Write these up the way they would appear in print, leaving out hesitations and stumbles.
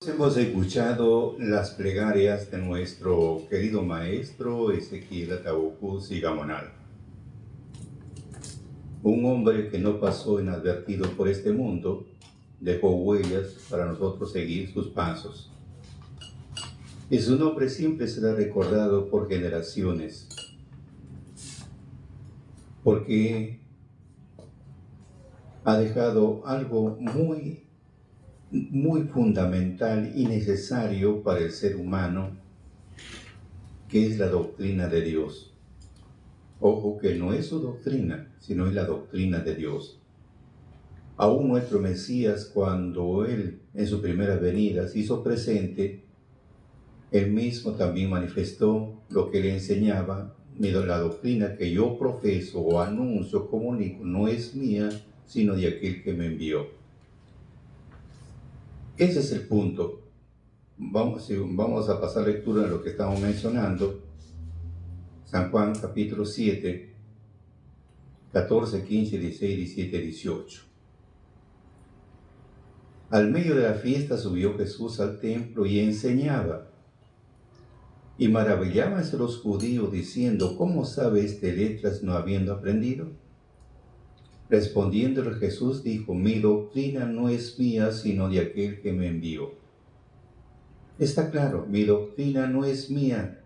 Hemos escuchado las plegarias de nuestro querido maestro Ezequiel Atahualpa Sigamonal, un hombre que no pasó inadvertido por este mundo, dejó huellas para nosotros seguir sus pasos. Y su nombre siempre será recordado por generaciones, porque ha dejado algo muy fundamental y necesario para el ser humano, que es la doctrina de Dios. Ojo que no es su doctrina, sino es la doctrina de Dios. Aún nuestro Mesías, cuando Él en su primera venida se hizo presente, Él mismo también manifestó lo que Él enseñaba: la doctrina que yo profeso o anuncio, comunico, no es mía, sino de aquel que me envió. Ese es el punto. Vamos a pasar lectura de lo que estamos mencionando. San Juan capítulo 7, 14, 15, 16, 17, 18. Al medio de la fiesta subió Jesús al templo y enseñaba. Y maravillábanse los judíos diciendo: ¿cómo sabe este letras no habiendo aprendido? Respondiéndole Jesús dijo: mi doctrina no es mía, sino de aquel que me envió. Está claro, mi doctrina no es mía,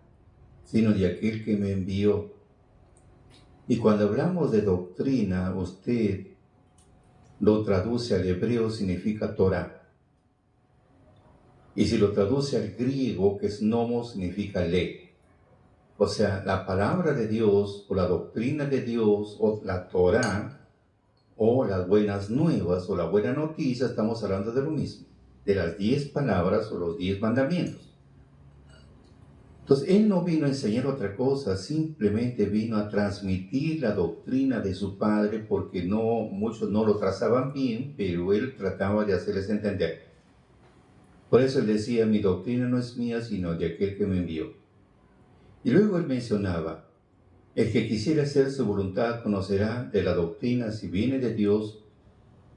sino de aquel que me envió. Y cuando hablamos de doctrina, usted lo traduce al hebreo, significa Torah. Y si lo traduce al griego, que es nomos, significa ley. O sea, la palabra de Dios, o la doctrina de Dios, o la Torah, o las buenas nuevas, o la buena noticia, estamos hablando de lo mismo, de las 10 palabras o los 10 mandamientos. Entonces, Él no vino a enseñar otra cosa, simplemente vino a transmitir la doctrina de su Padre, porque muchos no lo trazaban bien, pero Él trataba de hacerles entender. Por eso Él decía: mi doctrina no es mía, sino de aquel que me envió. Y luego Él mencionaba: el que quisiera hacer su voluntad conocerá de la doctrina si viene de Dios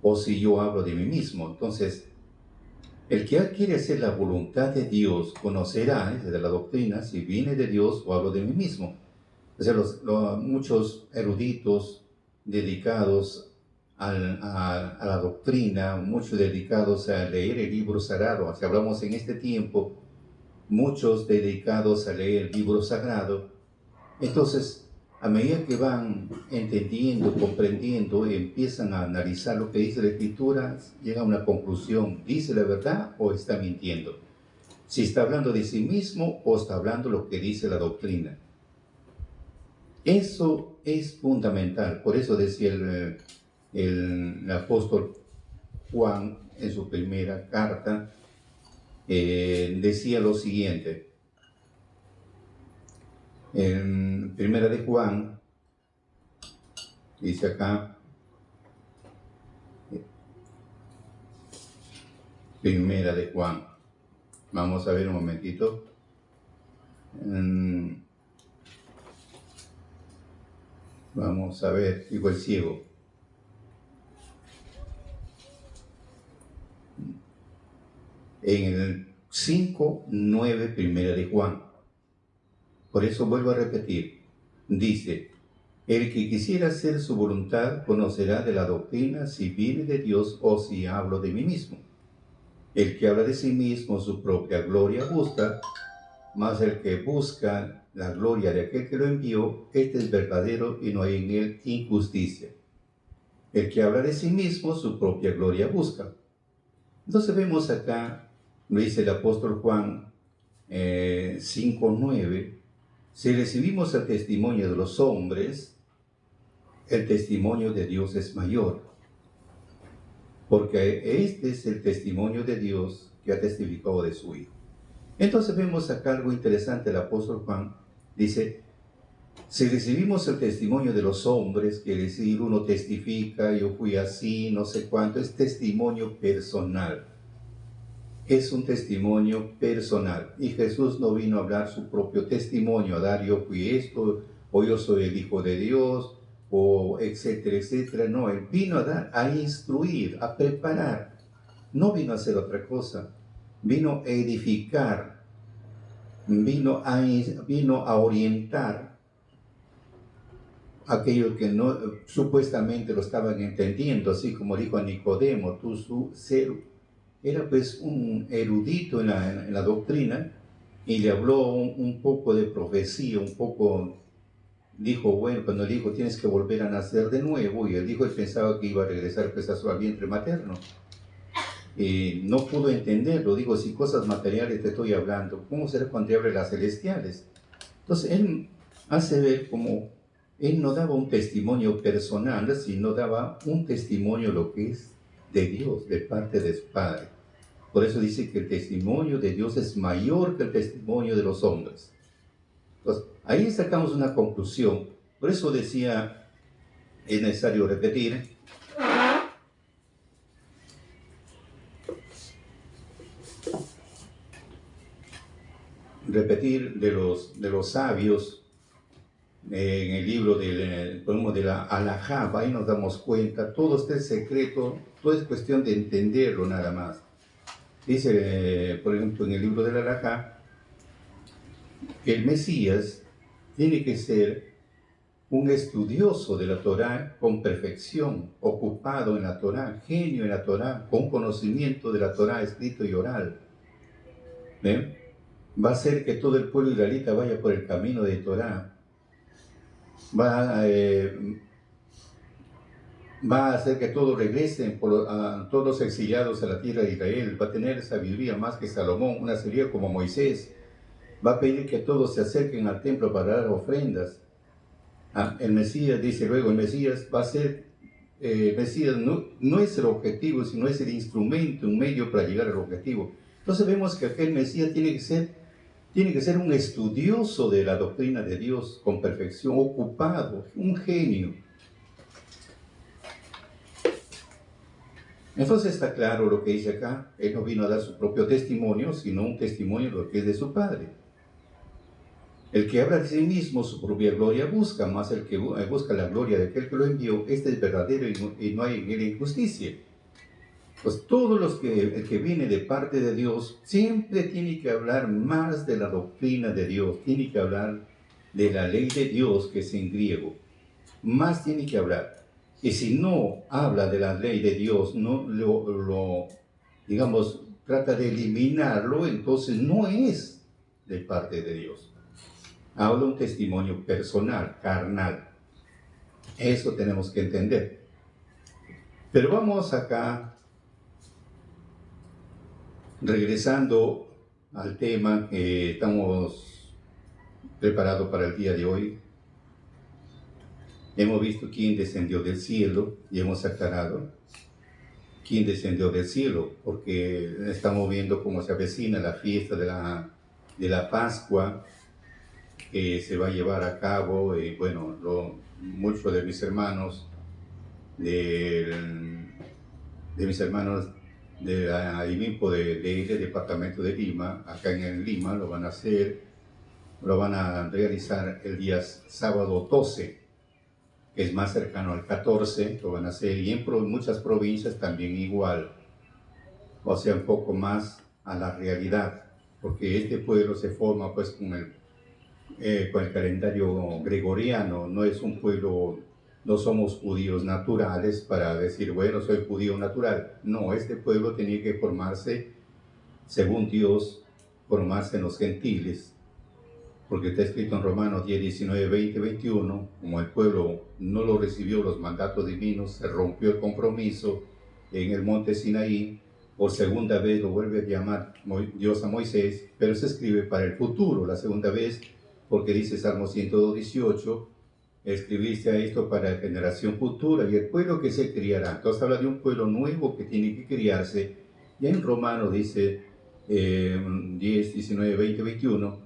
o si yo hablo de mí mismo. Entonces, el que quiere hacer la voluntad de Dios conocerá de la doctrina si viene de Dios o hablo de mí mismo. O sea, muchos eruditos dedicados a la doctrina, muchos dedicados a leer el libro sagrado, si hablamos en este tiempo, muchos dedicados a leer el libro sagrado. Entonces, a medida que van entendiendo, comprendiendo, empiezan a analizar lo que dice la Escritura, llega a una conclusión: ¿dice la verdad o está mintiendo? Si está hablando de sí mismo o está hablando lo que dice la doctrina. Eso es fundamental. Por eso decía el apóstol Juan en su primera carta, decía lo siguiente. En primera de Juan, dice acá, primera de Juan, vamos a ver un momentito. Vamos a ver, dijo el ciego. En el 5:9, primera de Juan. Por eso vuelvo a repetir, dice: el que quisiera hacer su voluntad conocerá de la doctrina si viene de Dios o si hablo de mí mismo. El que habla de sí mismo su propia gloria busca, mas el que busca la gloria de aquel que lo envió, este es verdadero y no hay en él injusticia. El que habla de sí mismo su propia gloria busca. Entonces vemos acá, lo dice el apóstol Juan 5:9, si recibimos el testimonio de los hombres, el testimonio de Dios es mayor, porque este es el testimonio de Dios que ha testificado de su Hijo. Entonces vemos acá algo interesante. El apóstol Juan dice: si recibimos el testimonio de los hombres, quiere decir, uno testifica, yo fui así, no sé cuánto, es testimonio personal. Es un testimonio personal. Y Jesús no vino a hablar su propio testimonio, a dar: yo fui esto, o yo soy el Hijo de Dios, o etcétera, etcétera. No, Él vino a dar, a instruir, a preparar. No vino a hacer otra cosa. vino a edificar, vino a orientar a aquellos que no supuestamente lo estaban entendiendo, así como dijo a Nicodemo, era pues un erudito en la doctrina, y le habló un poco de profecía, un poco, dijo, bueno, cuando dijo tienes que volver a nacer de nuevo, y él pensaba que iba a regresar pues a su vientre materno. No pudo entenderlo, digo, si cosas materiales te estoy hablando, ¿cómo será cuando te hable las celestiales? Entonces él hace ver como él no daba un testimonio personal, sino daba un testimonio lo que es de Dios, de parte de su Padre. Por eso dice que el testimonio de Dios es mayor que el testimonio de los hombres. Entonces, ahí sacamos una conclusión. Por eso decía, es necesario repetir, de los sabios, en el libro de la Alajá, ahí nos damos cuenta, todo este secreto, todo es cuestión de entenderlo nada más. Dice, por ejemplo, en el libro de la Alajá, que el Mesías tiene que ser un estudioso de la Torá con perfección, ocupado en la Torá, genio en la Torá, con conocimiento de la Torá escrito y oral. ¿Ven? Va a hacer que todo el pueblo israelita vaya por el camino de Torá. Va a hacer que todos regresen, a todos los exiliados a la tierra de Israel. Va a tener sabiduría más que Salomón, una sabiduría como Moisés. Va a pedir que todos se acerquen al templo para dar ofrendas. El Mesías, dice luego, el Mesías va a ser, el Mesías no es el objetivo, sino es el instrumento, un medio para llegar al objetivo. Entonces vemos que aquel Mesías tiene que ser un estudioso de la doctrina de Dios con perfección, ocupado, un genio. Entonces está claro lo que dice acá. Él no vino a dar su propio testimonio, sino un testimonio de lo que es de su Padre. El que habla de sí mismo su propia gloria busca, más el que busca la gloria de aquel que lo envió, este es verdadero y no hay en él injusticia. Pues el que viene de parte de Dios siempre tiene que hablar más de la doctrina de Dios, tiene que hablar de la ley de Dios, que es en griego, más tiene que hablar. Y si no habla de la ley de Dios, no digamos, trata de eliminarlo, entonces no es de parte de Dios. Habla un testimonio personal, carnal. Eso tenemos que entender. Pero vamos acá, regresando al tema que estamos preparados para el día de hoy. Hemos visto quién descendió del cielo y hemos aclarado quién descendió del cielo, porque estamos viendo cómo se avecina la fiesta de la Pascua, que se va a llevar a cabo. Bueno, muchos de mis hermanos, del IMIMPO del departamento de Lima, acá en Lima, lo van a realizar el día sábado 12, que es más cercano al 14, lo van a hacer, y en muchas provincias también igual, o sea, un poco más a la realidad, porque este pueblo se forma pues con el calendario gregoriano. No es un pueblo, no somos judíos naturales para decir, bueno, soy judío natural. No, este pueblo tenía que formarse, según Dios, formarse en los gentiles, porque está escrito en Romanos 10, 19, 20, 21, como el pueblo no lo recibió los mandatos divinos, se rompió el compromiso en el monte Sinaí. Por segunda vez lo vuelve a llamar Dios a Moisés, pero se escribe para el futuro, la segunda vez, porque dice Salmo 118, escribiste a esto para la generación futura y el pueblo que se criará. Entonces habla de un pueblo nuevo que tiene que criarse. Y en Romanos dice 10, 19, 20, 21,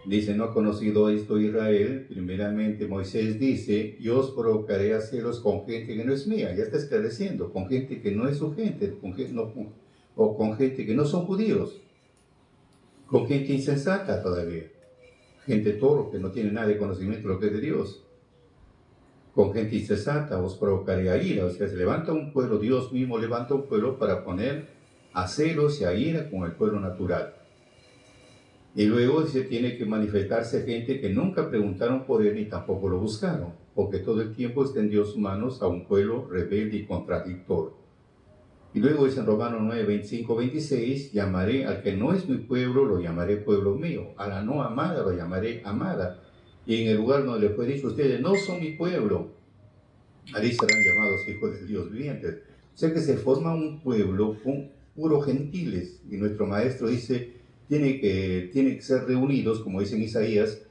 dice, no ha conocido esto Israel. Primeramente Moisés dice, yo os provocaré a celos con gente que no es mía. Ya está esclareciendo, con gente que no es su gente, o con gente que no son judíos, con gente insensata todavía, gente torpe, que no tiene nada de conocimiento de lo que es de Dios. Con gente insensata os provocaré a ira. O sea, se levanta un pueblo, Dios mismo levanta un pueblo para poner a celos y a ira con el pueblo natural. Y luego dice, tiene que manifestarse gente que nunca preguntaron por él ni tampoco lo buscaron, porque todo el tiempo extendió sus manos a un pueblo rebelde y contradictor. Y luego dice en Romanos 9, 25, 26, llamaré al que no es mi pueblo, lo llamaré pueblo mío, a la no amada lo llamaré amada. Y en el lugar donde le fue dicho, ustedes no son mi pueblo, allí serán llamados hijos del Dios viviente. O sea que se forma un pueblo con puros gentiles, y nuestro maestro dice, tiene que ser reunidos, como dice en Isaías,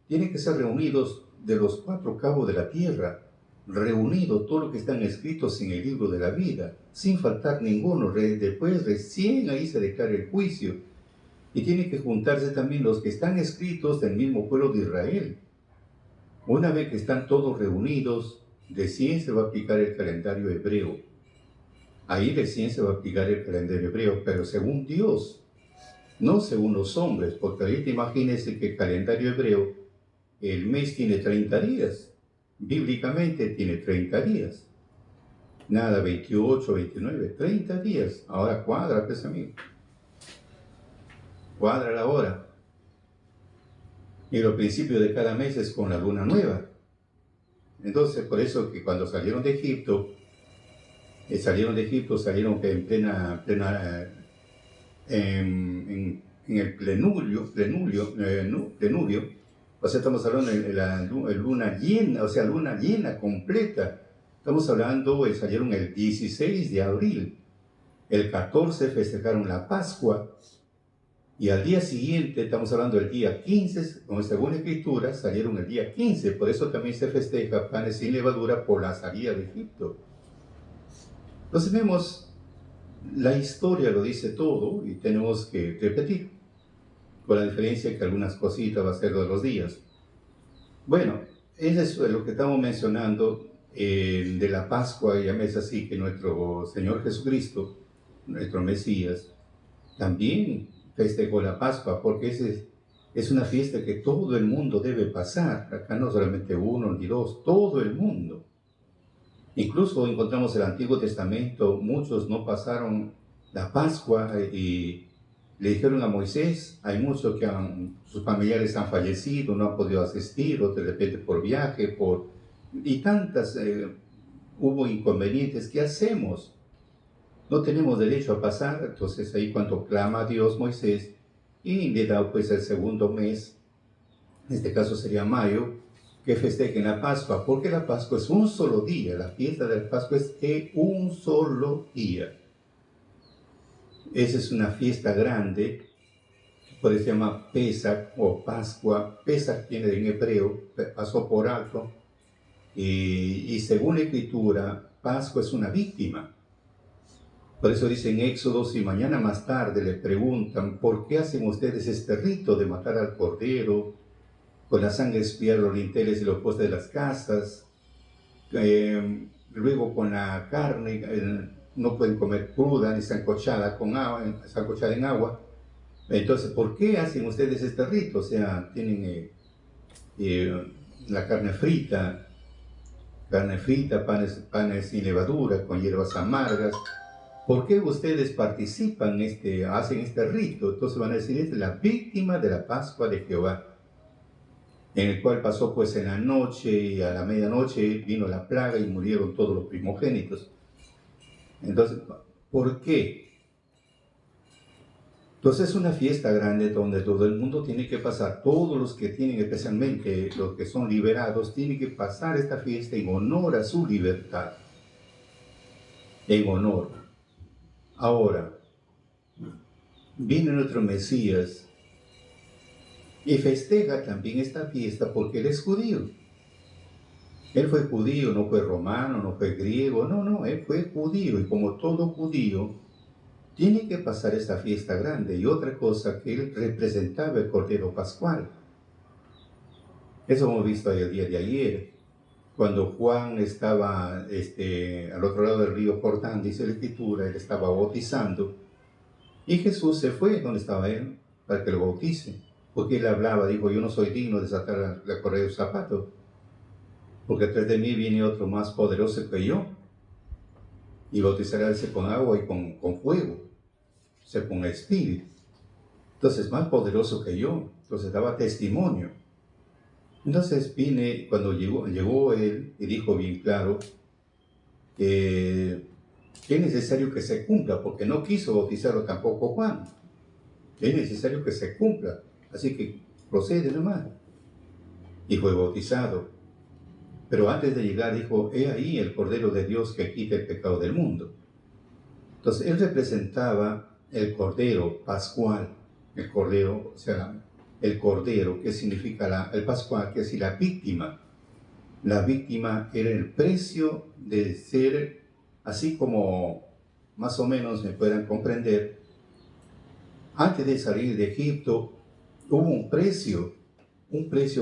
tienen que ser reunidos de los cuatro cabos de la tierra, reunidos todos los que están escritos en el libro de la vida, sin faltar ninguno. Después recién ahí se declara el juicio. Y tienen que juntarse también los que están escritos del mismo pueblo de Israel. Una vez que están todos reunidos, recién se va a aplicar el calendario hebreo. Ahí recién se va a aplicar el calendario hebreo, pero según Dios, no según los hombres, porque ahorita imagínense que el calendario hebreo, el mes tiene 30 días, bíblicamente tiene 30 días, nada 28, 29, 30 días, ahora cuadra, pues amigo, cuadra la hora, y los principios de cada mes es con la luna nueva. Entonces, por eso que cuando salieron de Egipto, salieron en en el plenulio, o sea, estamos hablando de la luna llena, o sea, luna llena completa. Estamos hablando, salieron el 16 de abril, el 14 festejaron la Pascua, y al día siguiente, estamos hablando del día 15, como según la Escritura, salieron el día 15, por eso también se festeja panes sin levadura por la salida de Egipto. Entonces vemos, la historia lo dice todo y tenemos que repetir, con la diferencia que algunas cositas va a ser de los días. Bueno, eso es lo que estamos mencionando de la Pascua, llámese así, que nuestro Señor Jesucristo, nuestro Mesías, también festejó la Pascua, porque es una fiesta que todo el mundo debe pasar. Acá no solamente uno ni dos, todo el mundo. Incluso encontramos el Antiguo Testamento, muchos no pasaron la Pascua y le dijeron a Moisés, hay muchos que sus familiares han fallecido, no han podido asistir, o de repente por viaje, y tantas, hubo inconvenientes. ¿Qué hacemos? No tenemos derecho a pasar. Entonces ahí cuando clama a Dios Moisés, y le da pues el segundo mes, en este caso sería mayo, que festejen la Pascua, porque la Pascua es un solo día, la fiesta de la Pascua es un solo día. Esa es una fiesta grande, por eso se llama Pesach o Pascua. Pesach viene en hebreo, pasó por alto, y según la Escritura, Pascua es una víctima. Por eso dice en Éxodo, si mañana más tarde le preguntan, ¿por qué hacen ustedes este rito de matar al cordero, con la sangre espiar los linteles y los postes de las casas, luego con la carne, no pueden comer cruda ni sancochada con agua, sancochada en agua? Entonces, ¿por qué hacen ustedes este rito? O sea, tienen la carne frita, panes sin levadura, con hierbas amargas. ¿Por qué ustedes participan, hacen este rito? Entonces van a decir, es la víctima de la Pascua de Jehová, en el cual pasó pues en la noche, y a la medianoche vino la plaga y murieron todos los primogénitos. Entonces, ¿por qué? Entonces es una fiesta grande donde todo el mundo tiene que pasar, todos los que tienen, especialmente los que son liberados, tienen que pasar esta fiesta en honor a su libertad, en honor. Ahora, viene nuestro Mesías y festeja también esta fiesta porque Él es judío. Él fue judío, no fue romano, no fue griego, no, Él fue judío, y como todo judío, tiene que pasar esta fiesta grande. Y otra cosa, que Él representaba el Cordero Pascual. Eso hemos visto el día de ayer, cuando Juan estaba al otro lado del río Jordán, dice la Escritura, Él estaba bautizando, y Jesús se fue donde estaba Él para que lo bautice, porque Él hablaba, dijo, yo no soy digno de desatar la correa de un zapato, porque detrás de mí viene otro más poderoso que yo, y bautizará con agua y con fuego. se ponga espíritu. Entonces, más poderoso que yo. Entonces, daba testimonio. Entonces, cuando llegó él y dijo bien claro que es necesario que se cumpla, porque no quiso bautizarlo tampoco Juan. Es necesario que se cumpla. Así que procede nomás. Y fue bautizado. Pero antes de llegar dijo, he ahí el Cordero de Dios que quita el pecado del mundo. Entonces, él representaba el Cordero Pascual. El Cordero, o sea, el Cordero, que significa el Pascual, que es la víctima. La víctima era el precio de ser, así como más o menos me puedan comprender, antes de salir de Egipto hubo un precio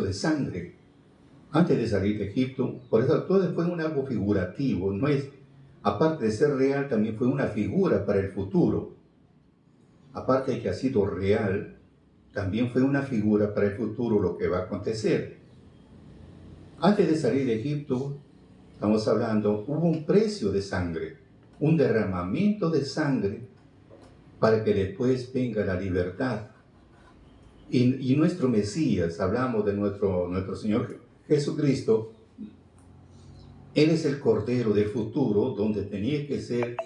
de sangre. Antes de salir de Egipto, por eso todo fue algo figurativo, no es, aparte de ser real, también fue una figura para el futuro. Aparte de que ha sido real, también fue una figura para el futuro lo que va a acontecer. Antes de salir de Egipto, estamos hablando, hubo un precio de sangre, un derramamiento de sangre para que después venga la libertad. Y nuestro Mesías, hablamos de nuestro Señor Jesucristo, Él es el Cordero del futuro, donde tenía que ser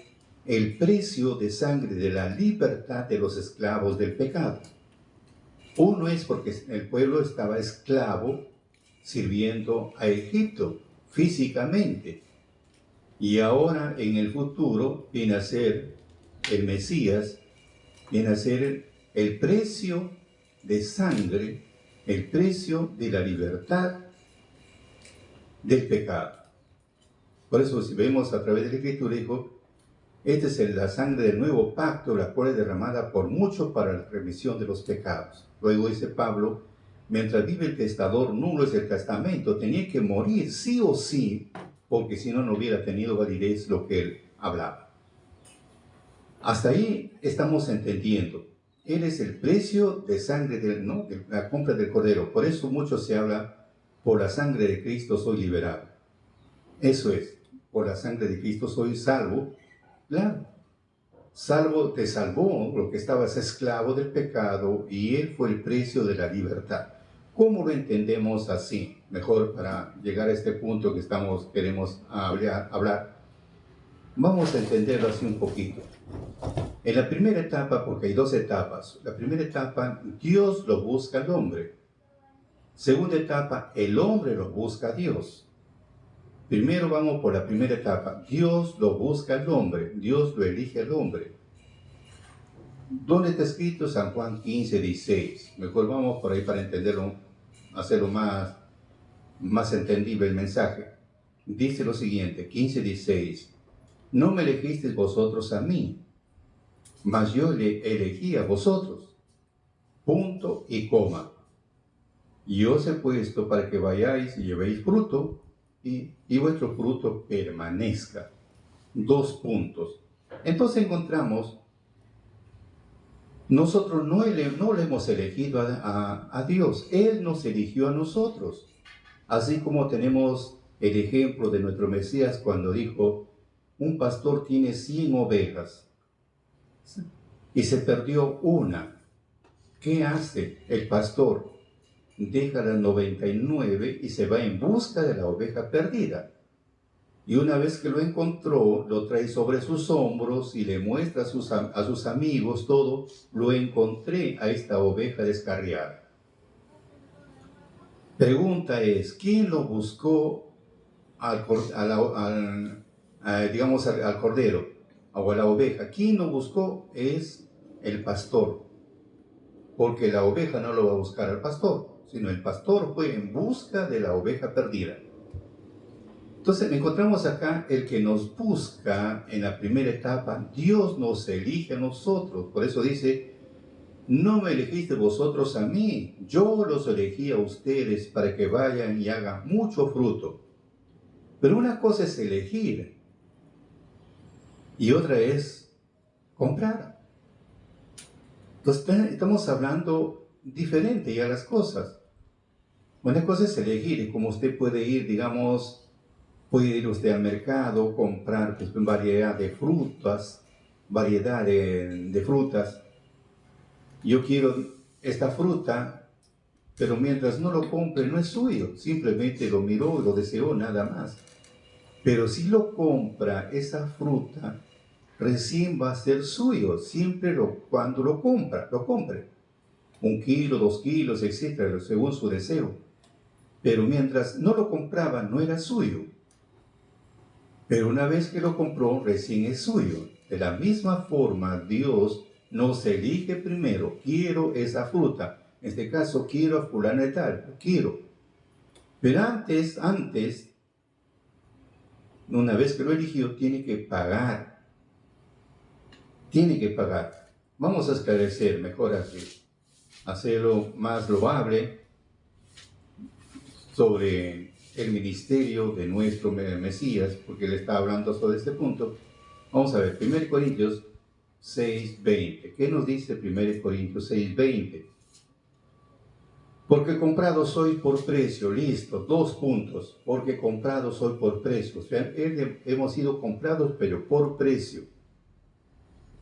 el precio de sangre de la libertad de los esclavos del pecado. Uno es porque el pueblo estaba esclavo sirviendo a Egipto físicamente. Y ahora en el futuro viene a ser el Mesías, viene a ser el precio de sangre, el precio de la libertad del pecado. Por eso si vemos a través de la Escritura, dijo, esta es la sangre del nuevo pacto, la cual es derramada por muchos para la remisión de los pecados. Luego dice Pablo, mientras vive el testador, nulo es el testamento, tenía que morir sí o sí, porque si no, no hubiera tenido validez lo que él hablaba. Hasta ahí estamos entendiendo. Él es el precio de sangre, de la compra del Cordero. Por eso mucho se habla, por la sangre de Cristo soy liberado. Eso es, por la sangre de Cristo soy salvo. Claro, te salvó lo que estabas esclavo del pecado y Él fue el precio de la libertad. ¿Cómo lo entendemos así? Mejor para llegar a este punto que queremos hablar. Vamos a entenderlo así un poquito. En la primera etapa, porque hay dos etapas. La primera etapa, Dios lo busca al hombre. Segunda etapa, el hombre lo busca a Dios. Primero vamos por la primera etapa. Dios lo busca al hombre. Dios lo elige al hombre. ¿Dónde está escrito? San Juan 15, 16. Mejor vamos por ahí para entenderlo, hacerlo más entendible el mensaje. Dice lo siguiente, 15, 16. No me elegisteis vosotros a mí, mas yo le elegí a vosotros. Punto y coma. Y os he puesto para que vayáis y llevéis fruto, y vuestro fruto permanezca. 2 puntos. Entonces encontramos, nosotros no le hemos elegido a Dios, Él nos eligió a nosotros. Así como tenemos el ejemplo de nuestro Mesías cuando dijo, un pastor tiene 100 ovejas y se perdió una. ¿Qué hace el pastor? Deja las 99 y se va en busca de la oveja perdida. Y una vez que lo encontró, lo trae sobre sus hombros y le muestra a sus amigos todo. Lo encontré a esta oveja descarriada. Pregunta es, ¿quién lo buscó al cordero o a la oveja? ¿Quién lo buscó? Es el pastor. Porque la oveja no lo va a buscar al pastor, sino el pastor fue en busca de la oveja perdida. Entonces encontramos acá el que nos busca en la primera etapa. Dios nos elige a nosotros. Por eso dice, no me elegiste vosotros a mí, yo los elegí a ustedes para que vayan y hagan mucho fruto. Pero una cosa es elegir y otra es comprar. Entonces estamos hablando diferente ya las cosas. Una cosa es elegir, y como usted puede ir, digamos, puede ir usted al mercado, comprar pues, variedad de frutas, variedad de frutas. Yo quiero esta fruta, pero mientras no lo compre no es suyo, simplemente lo miró y lo deseó nada más. Pero si lo compra esa fruta, recién va a ser suyo, siempre cuando lo compre. 1 kilo, 2 kilos, etcétera, según su deseo. Pero mientras no lo compraba, no era suyo. Pero una vez que lo compró, recién es suyo. De la misma forma, Dios nos elige primero. Quiero esa fruta. En este caso, quiero a fulano de tal. Quiero. Pero antes, una vez que lo eligió, tiene que pagar. Tiene que pagar. Vamos a esclarecer mejor así. Hacerlo más loable sobre el ministerio de nuestro Mesías, porque él está hablando sobre este punto. Vamos a ver, 1 Corintios 6:20. ¿Qué nos dice 1 Corintios 6:20? Porque comprado soy por precio, listo, 2 puntos. Porque comprado soy por precio. O sea, hemos sido comprados, pero por precio.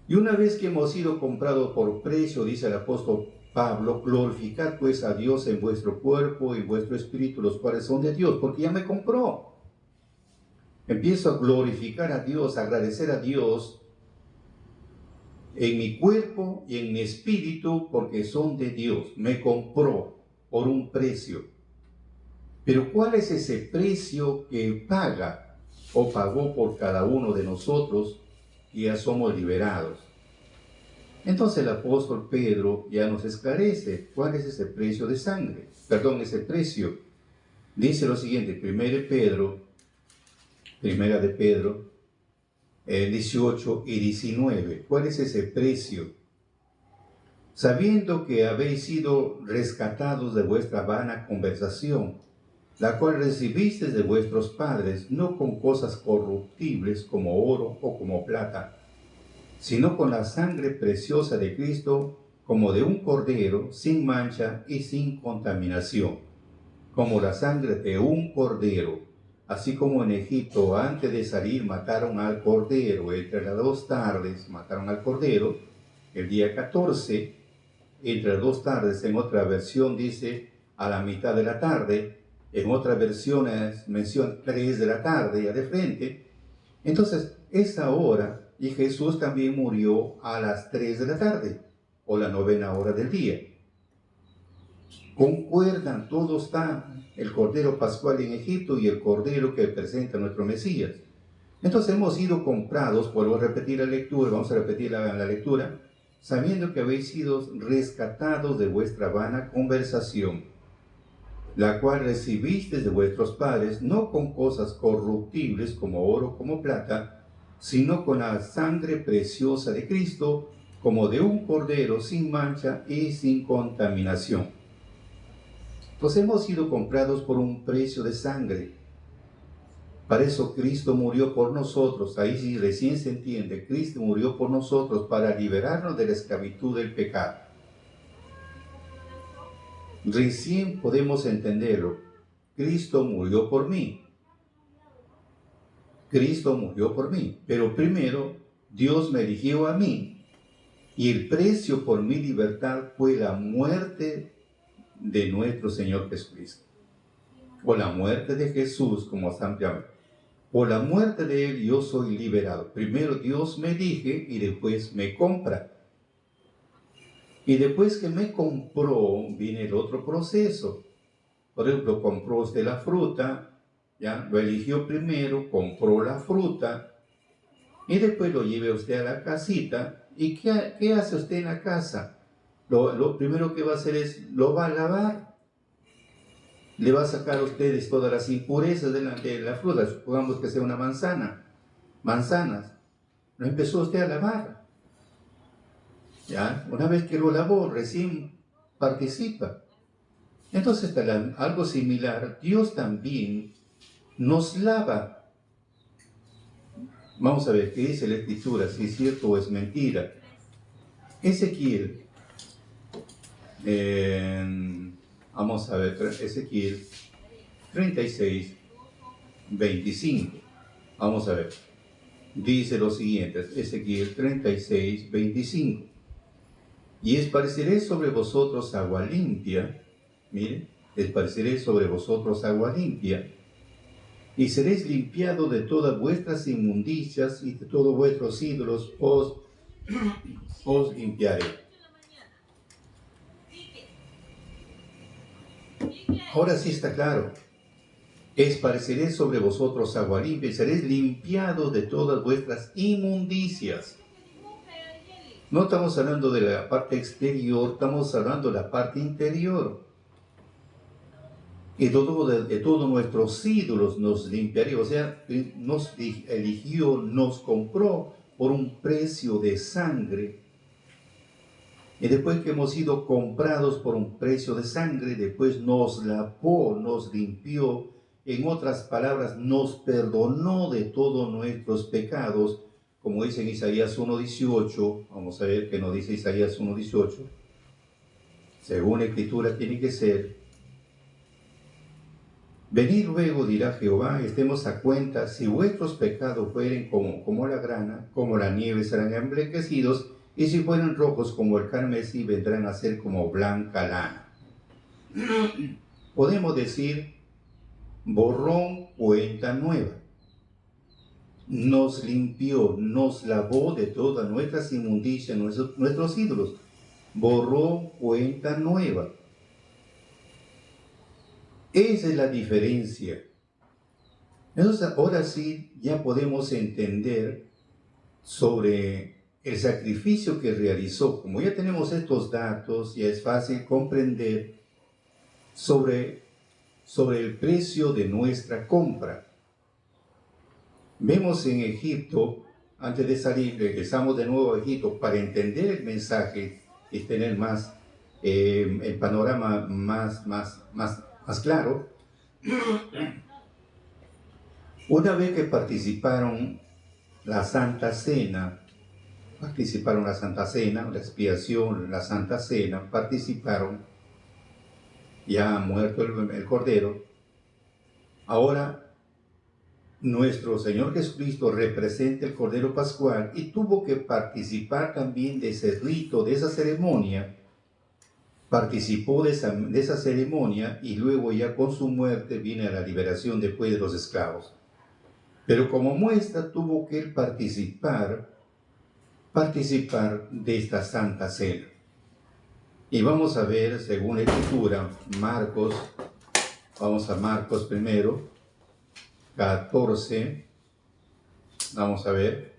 Y una vez que hemos sido comprados por precio, dice el apóstol Pablo, glorificad pues a Dios en vuestro cuerpo y vuestro espíritu, los cuales son de Dios, porque ya me compró. Empiezo a glorificar a Dios, a agradecer a Dios en mi cuerpo y en mi espíritu, porque son de Dios. Me compró por un precio. Pero ¿cuál es ese precio que paga o pagó por cada uno de nosotros y ya somos liberados? Entonces el apóstol Pedro ya nos esclarece cuál es ese precio de sangre, ese precio. Dice lo siguiente, primera de Pedro 18 y 19. ¿Cuál es ese precio? Sabiendo que habéis sido rescatados de vuestra vana conversación, la cual recibisteis de vuestros padres, no con cosas corruptibles como oro o como plata, sino con la sangre preciosa de Cristo, como de un cordero, sin mancha y sin contaminación, como la sangre de un cordero. Así como en Egipto, antes de salir, mataron al cordero, entre las 2 tardes mataron al cordero, el día 14, entre las 2 tardes, en otra versión dice a la mitad de la tarde, en otra versión menciona 3 de la tarde, ya de frente. Entonces, esa hora, y Jesús también murió a las 3 de la tarde, o la 9ª hora del día. Concuerdan, todo está, el Cordero Pascual en Egipto y el Cordero que presenta nuestro Mesías. Entonces hemos sido comprados, vuelvo a repetir la lectura, vamos a repetir la lectura, sabiendo que habéis sido rescatados de vuestra vana conversación, la cual recibisteis de vuestros padres, no con cosas corruptibles como oro, como plata, sino con la sangre preciosa de Cristo, como de un cordero sin mancha y sin contaminación. Pues hemos sido comprados por un precio de sangre. Para eso Cristo murió por nosotros. Ahí sí recién se entiende. Cristo murió por nosotros para liberarnos de la esclavitud del pecado. Recién podemos entenderlo. Cristo murió por mí. Cristo murió por mí. Pero primero, Dios me eligió a mí. Y el precio por mi libertad fue la muerte de nuestro Señor Jesucristo. O la muerte de Jesús, como San Pablo. Por la muerte de Él yo soy liberado. Primero Dios me elige y después me compra. Y después que me compró, viene el otro proceso. Por ejemplo, compró usted la fruta, ya lo eligió primero, compró la fruta, y después lo lleva usted a la casita. ¿Y qué hace usted en la casa? Lo primero que va a hacer es, lo va a lavar. Le va a sacar a ustedes todas las impurezas de la fruta. Supongamos que sea una manzanas. Lo empezó usted a lavar. ¿Ya? Una vez que lo lavó, recién participa. Entonces, algo similar, Dios también nos lava. Vamos a ver qué dice la Escritura, si es cierto o es mentira. Ezequiel, vamos a ver, Ezequiel 36, 25. Vamos a ver. dice lo siguiente, Ezequiel 36, 25. Y esparciré sobre vosotros agua limpia, miren, esparciré sobre vosotros agua limpia, y seréis limpiados de todas vuestras inmundicias y de todos vuestros ídolos os limpiaré. Ahora sí está claro. Esparciré sobre vosotros agua limpia y seréis limpiados de todas vuestras inmundicias. No estamos hablando de la parte exterior, estamos hablando de la parte interior. Y de todos nuestros ídolos nos limpiaré. O sea, nos eligió, nos compró por un precio de sangre. Y después que hemos sido comprados por un precio de sangre, después nos lavó, nos limpió. En otras palabras, nos perdonó de todos nuestros pecados, como dice en Isaías 1:18. Vamos a ver qué nos dice Isaías 1:18. Según la Escritura tiene que ser: venid luego, dirá Jehová, estemos a cuenta. Si vuestros pecados fueren como la grana, como la nieve serán emblanquecidos, y si fueren rojos como el carmesí, vendrán a ser como blanca lana. Podemos decir, borrón, cuenta nueva. Nos limpió, nos lavó de todas nuestras inmundicias, nuestros ídolos. Borrón, cuenta nueva. Esa es la diferencia. Entonces, ahora sí ya podemos entender sobre el sacrificio que realizó. Como ya tenemos estos datos, ya es fácil comprender sobre el precio de nuestra compra. Vemos en Egipto, antes de salir, regresamos de nuevo a Egipto para entender el mensaje y tener más el panorama más claro. Una vez que participaron la Santa Cena, la expiación, la Santa Cena, participaron, ya muerto el Cordero. Ahora nuestro Señor Jesucristo representa el Cordero Pascual y tuvo que participar también de ese rito, de esa ceremonia. Participó de esa ceremonia y luego ya con su muerte viene a la liberación después de los esclavos. Pero como muestra tuvo que participar de esta Santa Cena. Y vamos a ver, según la Escritura, Marcos, vamos a Marcos primero, 14, vamos a ver,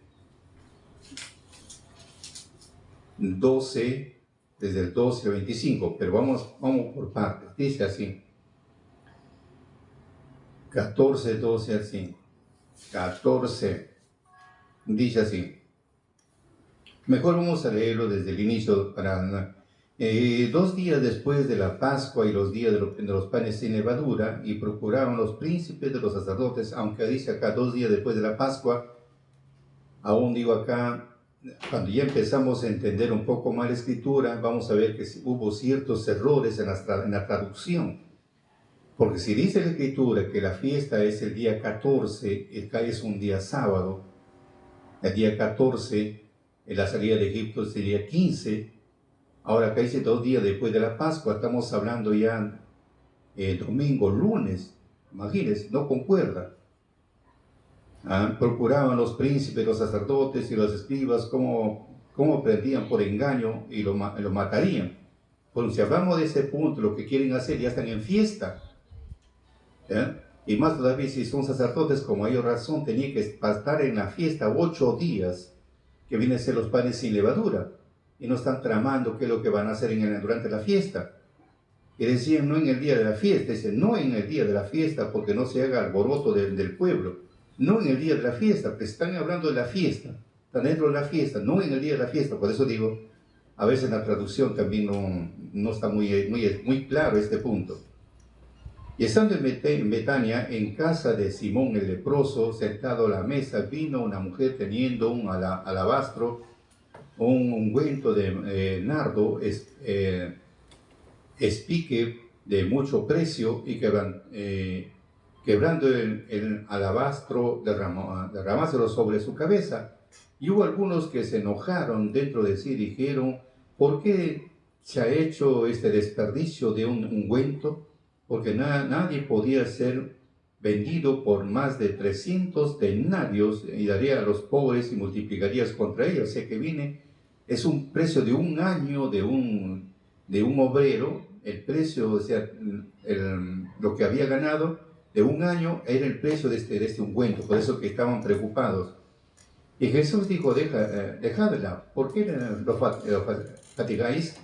12, desde el 12 al 25, pero vamos por partes, dice así, 14, 12 al 5, 14, dice así. Mejor vamos a leerlo desde el inicio. 2 días después de la Pascua y los días de los panes sin levadura, y procuraron los príncipes de los sacerdotes, aunque dice acá 2 días después de la Pascua, aún digo acá, cuando ya empezamos a entender un poco más la Escritura, vamos a ver que hubo ciertos errores en la traducción. Porque si dice la Escritura que la fiesta es el día 14, es un día sábado, el día 14, en la salida de Egipto es el día 15, ahora acá dice 2 días después de la Pascua, estamos hablando ya domingo, lunes, imagínense, no concuerda. Procuraban los príncipes, los sacerdotes y los escribas cómo prendían por engaño y lo matarían. Bueno, si hablamos de ese punto, lo que quieren hacer, ya están en fiesta. Y más todavía si son sacerdotes, como hay razón, tenían que estar en la fiesta 8 días, que vienen a ser los panes sin levadura, y no están tramando qué es lo que van a hacer durante la fiesta. Y decían, no en el día de la fiesta, dicen, no en el día de la fiesta, porque no se haga alboroto del pueblo, no en el día de la fiesta, pues están hablando de la fiesta, están dentro de la fiesta, no en el día de la fiesta. Por eso digo, a veces la traducción también no está muy claro este punto. Y estando en Betania, en casa de Simón el leproso, sentado a la mesa, vino una mujer teniendo un alabastro, un ungüento de nardo, espique de mucho precio, y quebrando el alabastro, derramárselo sobre su cabeza. Y hubo algunos que se enojaron dentro de sí y dijeron, ¿por qué se ha hecho este desperdicio de un ungüento? Porque nadie podía ser vendido por más de 300 denarios y daría a los pobres y multiplicarías contra ellos. O sea que es un precio de un año de un obrero, el precio, o sea, lo que había ganado de un año era el precio de este ungüento, por eso que estaban preocupados. Y Jesús dijo, dejadla, ¿por qué lo fatigáis?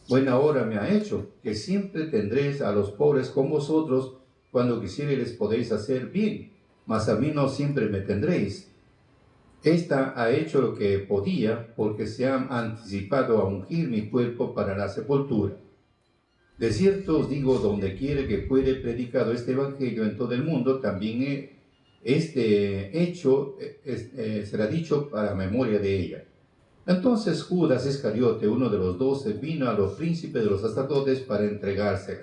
Buena hora me ha hecho, que siempre tendréis a los pobres con vosotros, cuando quisierais les podéis hacer bien, mas a mí no siempre me tendréis. Esta ha hecho lo que podía, porque se ha anticipado a ungir mi cuerpo para la sepultura. De cierto os digo, donde quiere que fuere predicado este evangelio en todo el mundo, también este hecho será dicho para memoria de ella. Entonces Judas Iscariote, uno de los 12, vino a los príncipes de los sacerdotes para entregársela.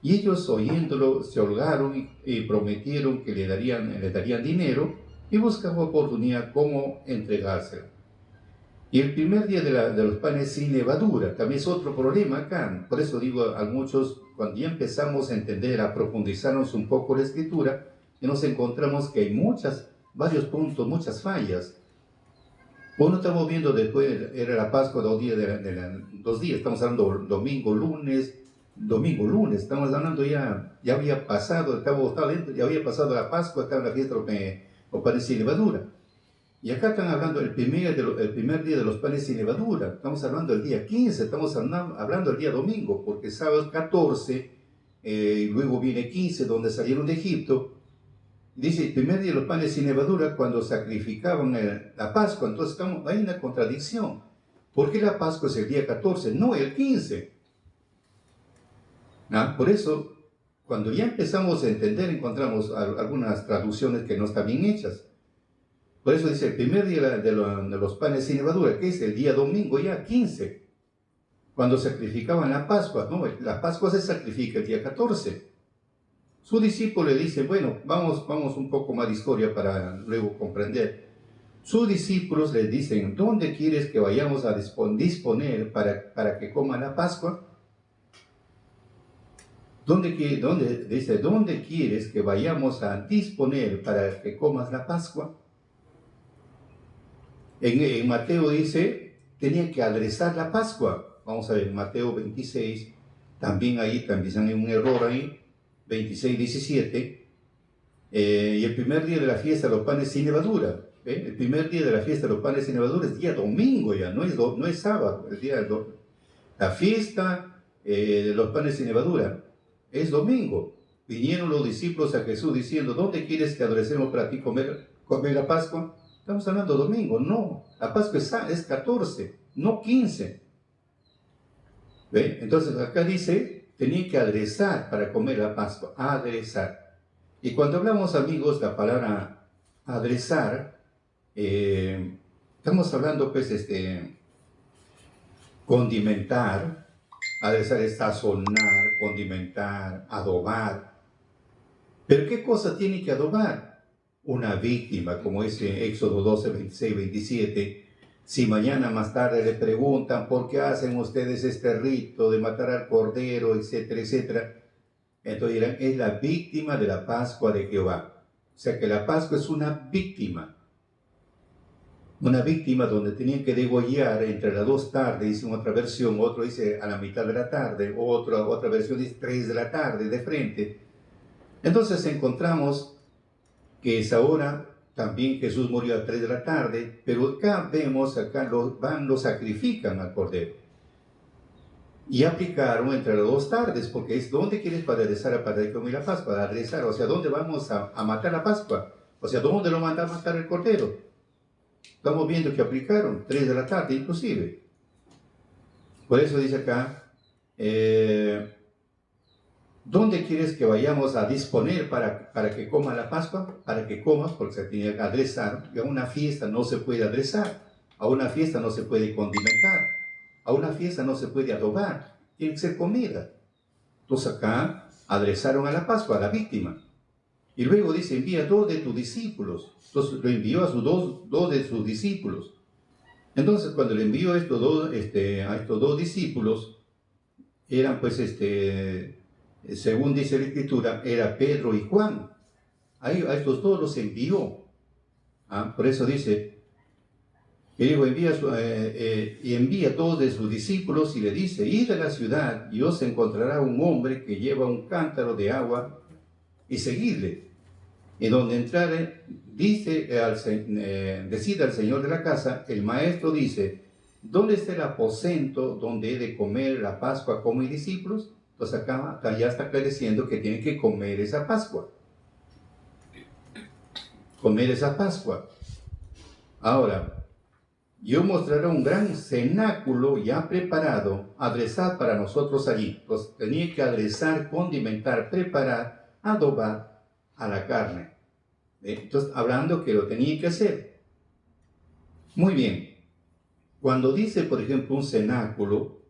Y ellos, oyéndolo, se holgaron y prometieron que le darían dinero y buscaban oportunidad cómo entregársela. Y el primer día de los panes sin levadura, también es otro problema acá. Por eso digo a muchos, cuando ya empezamos a entender, a profundizarnos un poco la escritura, y nos encontramos que hay varios puntos, muchas fallas. Bueno, estamos viendo después, era la Pascua, 2 días, estamos hablando domingo, lunes, estamos hablando ya había pasado, ya había pasado la Pascua, estaba en la fiesta de los panes sin levadura. Y acá están hablando el primer día de los panes sin levadura, estamos hablando del día 15, estamos hablando del día domingo, porque sábado 14, y luego viene 15, donde salieron de Egipto. Dice, el primer día de los panes sin levadura, cuando sacrificaban la Pascua. Entonces hay una contradicción. ¿Por qué la Pascua es el día 14? No el 15. ¿No? Por eso, cuando ya empezamos a entender, encontramos algunas traducciones que no están bien hechas. Por eso dice, el primer día de los panes sin levadura, que es el día domingo ya 15. Cuando sacrificaban la Pascua. No, la Pascua se sacrifica el día 14. Su discípulo le dice, bueno, vamos un poco más de historia para luego comprender. Sus discípulos le dicen, ¿dónde quieres que vayamos a disponer para que coma la Pascua? ¿Dónde quieres que vayamos a disponer para que comas la Pascua? En Mateo dice, tenía que aderezar la Pascua. Vamos a ver, Mateo 26, también hay un error ahí. 26, 17, y el primer día de la fiesta de los panes sin levadura. El primer día de la fiesta de los panes sin levadura es día domingo ya, no es sábado. La fiesta de los panes sin levadura es domingo. Vinieron los discípulos a Jesús diciendo, ¿dónde quieres que adorecemos para ti comer la Pascua? Estamos hablando domingo, no. La Pascua es 14, no 15. Entonces acá dice, tenía que aderezar para comer la Pascua, aderezar. Y cuando hablamos, amigos, la palabra aderezar, estamos hablando, pues, condimentar. Aderezar es sazonar, condimentar, adobar. ¿Pero qué cosa tiene que adobar? Una víctima, como dice Éxodo 12, 26, 27. Si mañana más tarde le preguntan por qué hacen ustedes este rito de matar al cordero, etcétera, etcétera, entonces dirán, es la víctima de la Pascua de Jehová. O sea que la Pascua es una víctima donde tenían que degollar entre las 2 tardes, dice otra versión, otro dice a la mitad de la tarde, otra versión dice 3 de la tarde, de frente. Entonces encontramos que es ahora. También Jesús murió a 3 de la tarde, pero acá vemos, lo sacrifican al cordero. Y aplicaron entre las 2 tardes, porque es ¿dónde quieres para aderezar para comer la Pascua? Para aderezar, o sea, ¿dónde vamos a matar la Pascua? O sea, ¿dónde lo mandan a matar el cordero? Estamos viendo que aplicaron 3 de la tarde inclusive. Por eso dice acá, ¿dónde quieres que vayamos a disponer para que coma la Pascua? Para que comas, porque se tiene que aderezar. Y a una fiesta no se puede aderezar. A una fiesta no se puede condimentar. A una fiesta no se puede adobar. Tiene que ser comida. Entonces acá aderezaron a la Pascua, a la víctima. Y luego dice, envía a 2 de tus discípulos. Entonces lo envió a sus dos de sus discípulos. Entonces cuando le envió a estos dos discípulos, eran pues, según dice la Escritura, era Pedro y Juan. A estos dos los envió. Por eso dice, y digo, envía a todos de sus discípulos y le dice, id a la ciudad y os encontrará un hombre que lleva un cántaro de agua y seguidle. Y donde entrare, decida al señor de la casa, el maestro dice, ¿dónde está el aposento donde he de comer la Pascua con mis discípulos? Entonces acá ya está aclareciendo que tienen que comer esa Pascua. Comer esa Pascua. Ahora, yo mostraré un gran cenáculo ya preparado, aderezar para nosotros allí. Entonces tenía que aderezar, condimentar, preparar, adobar a la carne. Entonces, hablando que lo tenía que hacer. Muy bien. Cuando dice, por ejemplo, un cenáculo,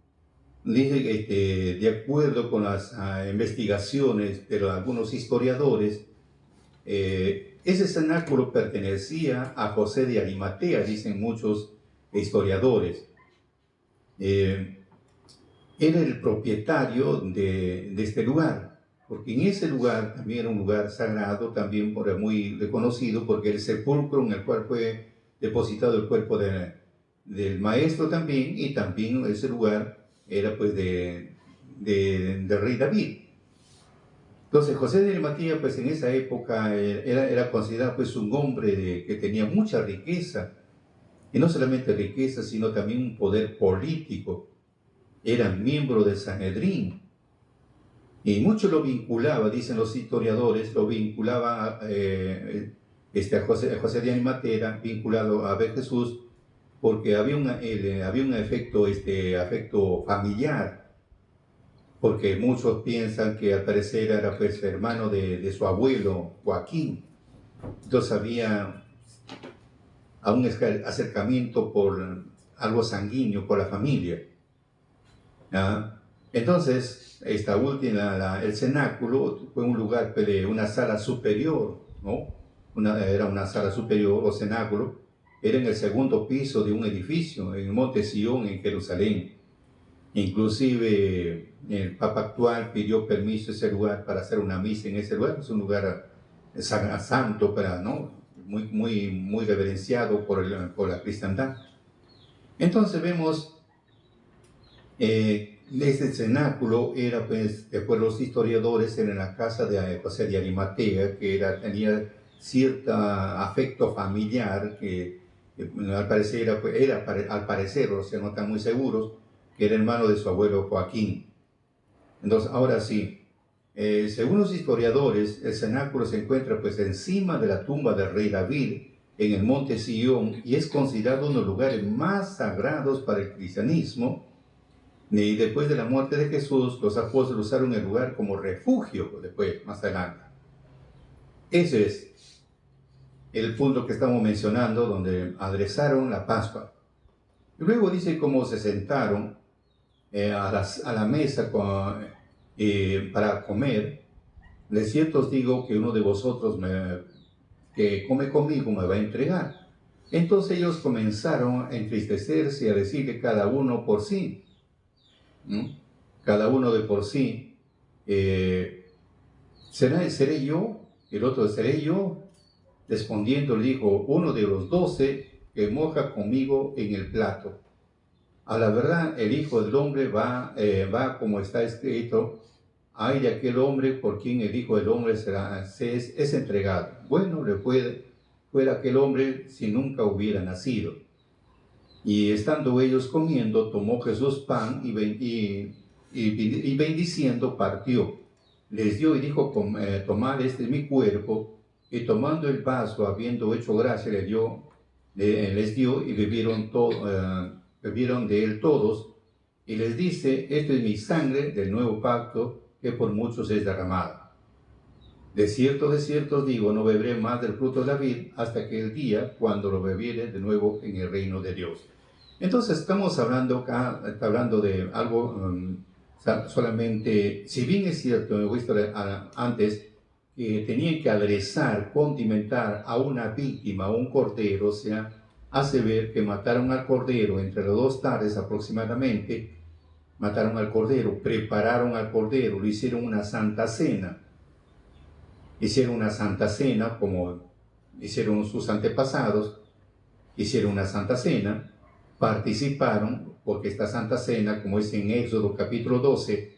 dice que de acuerdo con las investigaciones de algunos historiadores, ese cenáculo pertenecía a José de Arimatea, dicen muchos historiadores. Era el propietario de este lugar, porque en ese lugar también era un lugar sagrado, también muy reconocido, porque el sepulcro en el cual fue depositado el cuerpo del maestro también, y también ese lugar era pues del rey David. Entonces José de Arimatea pues en esa época era considerado pues un hombre que tenía mucha riqueza, y no solamente riqueza, sino también un poder político. Era miembro del Sanedrín, y mucho lo vinculaba, dicen los historiadores, lo vinculaba a José de Arimatea, vinculado a ver Jesús, porque había un afecto familiar, porque muchos piensan que al parecer era pues hermano de su abuelo Joaquín. Entonces había un acercamiento por algo sanguíneo, por la familia. Entonces, esta última, el cenáculo fue un lugar de una sala superior, ¿no? Era una sala superior o cenáculo, era en el segundo piso de un edificio, en el Monte Sión, en Jerusalén. Inclusive, el Papa actual pidió permiso a ese lugar para hacer una misa en ese lugar. Es un lugar santo, ¿no? muy reverenciado por la cristiandad. Entonces vemos este cenáculo era, pues, de acuerdo a los historiadores, era en la casa de José de Arimatea, que tenía cierto afecto familiar, que al parecer al parecer, o sea, no están muy seguros, que era hermano de su abuelo Joaquín. Entonces, ahora sí, según los historiadores, el cenáculo se encuentra pues encima de la tumba del rey David, en el monte Sión, y es considerado uno de los lugares más sagrados para el cristianismo. Y después de la muerte de Jesús, los apóstoles usaron el lugar como refugio, después, más adelante. Ese es el punto que estamos mencionando, donde aderezaron la Pascua. Y luego dice cómo se sentaron a la mesa para comer. De cierto os digo que uno de vosotros que come conmigo me va a entregar. Entonces ellos comenzaron a entristecerse y a decirle cada uno por sí. Cada uno de por sí, ¿seré yo? El otro, ¿seré yo? Respondiendo le dijo, uno de los 12 que moja conmigo en el plato. A la verdad, el Hijo del Hombre va como está escrito, ay de aquel hombre por quien el Hijo del Hombre es entregado. Bueno, fuera aquel hombre si nunca hubiera nacido. Y estando ellos comiendo, tomó Jesús pan y bendiciendo partió. Les dio y dijo, tomad, este es mi cuerpo. Y tomando el vaso, habiendo hecho gracia, les dio y bebieron de él todos. Y les dice, esto es mi sangre del nuevo pacto, que por muchos es derramada. De cierto os digo, no beberé más del fruto de la vid hasta aquel día cuando lo bebiere de nuevo en el reino de Dios. Entonces estamos hablando acá, de algo solamente, si bien es cierto, me he visto antes, que tenían que aderezar, condimentar a una víctima, a un cordero, o sea, hace ver que mataron al cordero entre las 2 tardes aproximadamente, mataron al cordero, prepararon al cordero, lo hicieron una santa cena. Hicieron una santa cena como hicieron sus antepasados, hicieron una santa cena, participaron, porque esta santa cena, como es en Éxodo capítulo 12,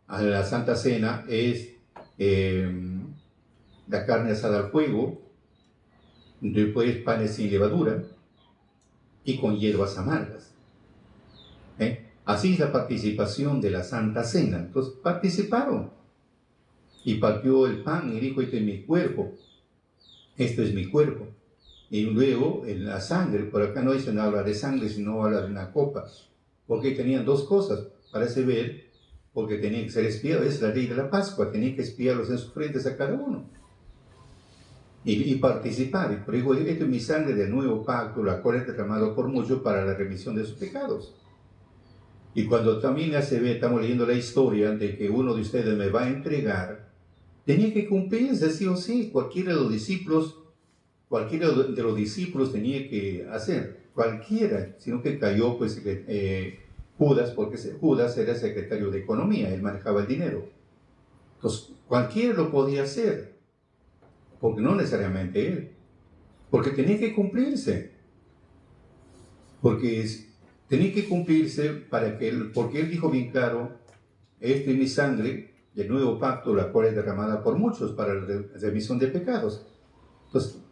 la santa cena es la carne asada al fuego, después panes sin levadura y con hierbas amargas. Así es la participación de la Santa Cena. Entonces participaron y partió el pan y dijo: este es mi cuerpo, esto es mi cuerpo. Y luego en la sangre, por acá no dice, no habla de sangre, sino habla de una copa, porque tenían 2 cosas, parece ver, porque tenían que ser espiados. Es la ley de la Pascua, tenían que espiarlos en sus frentes a cada uno y participar. Pero dijo: esto es mi sangre del nuevo pacto, la cual es derramada por muchos para la remisión de sus pecados. Y cuando también se ve, estamos leyendo la historia de que uno de ustedes me va a entregar, tenía que cumplirse sí o sí. Cualquiera de los discípulos tenía que hacer, cualquiera, sino que cayó pues Judas, porque Judas era secretario de Economía, él manejaba el dinero. Entonces, cualquiera lo podía hacer, porque no necesariamente él, porque tenía que cumplirse, tenía que cumplirse porque él dijo bien claro: esta es mi sangre del nuevo pacto, la cual es derramada por muchos para la remisión de pecados. Entonces,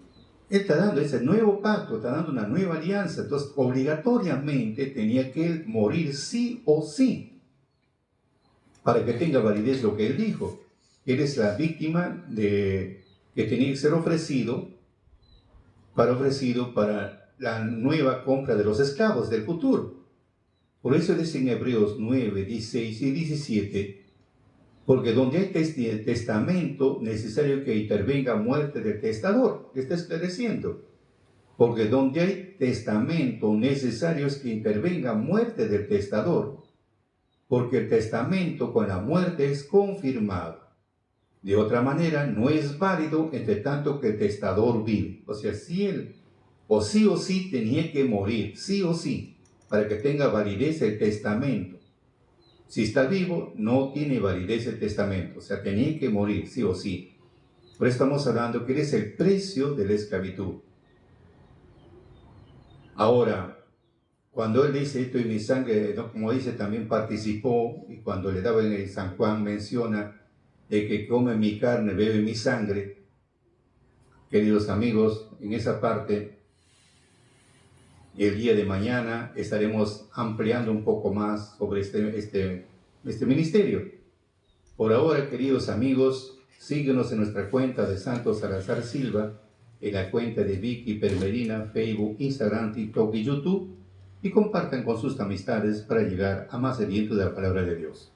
él está dando ese nuevo pacto, está dando una nueva alianza. Entonces, obligatoriamente tenía que él morir sí o sí, para que tenga validez lo que él dijo. Él es la víctima que tenía que ser ofrecido para la nueva compra de los esclavos del futuro. Por eso dice en Hebreos 9, 16 y 17, porque donde hay testamento, necesario que intervenga muerte del testador. Está esclareciendo. Porque donde hay testamento, necesario es que intervenga muerte del testador. Porque el testamento con la muerte es confirmado. De otra manera, no es válido entre tanto que el testador vive. O sea, si él o sí tenía que morir, sí o sí, para que tenga validez el testamento. Si está vivo, no tiene validez el testamento. O sea, tenía que morir, sí o sí. Por eso estamos hablando que él es el precio de la esclavitud. Ahora, cuando él dice: esto es mi sangre, ¿no? Como dice, también participó, y cuando le daba en el San Juan menciona de que come mi carne, bebe mi sangre. Queridos amigos, en esa parte, el día de mañana estaremos ampliando un poco más sobre este ministerio. Por ahora, queridos amigos, síguenos en nuestra cuenta de Santo Salazar Silva, en la cuenta de Vicky Permerina, Facebook, Instagram, TikTok y YouTube, y compartan con sus amistades para llegar a más sedientos de la palabra de Dios.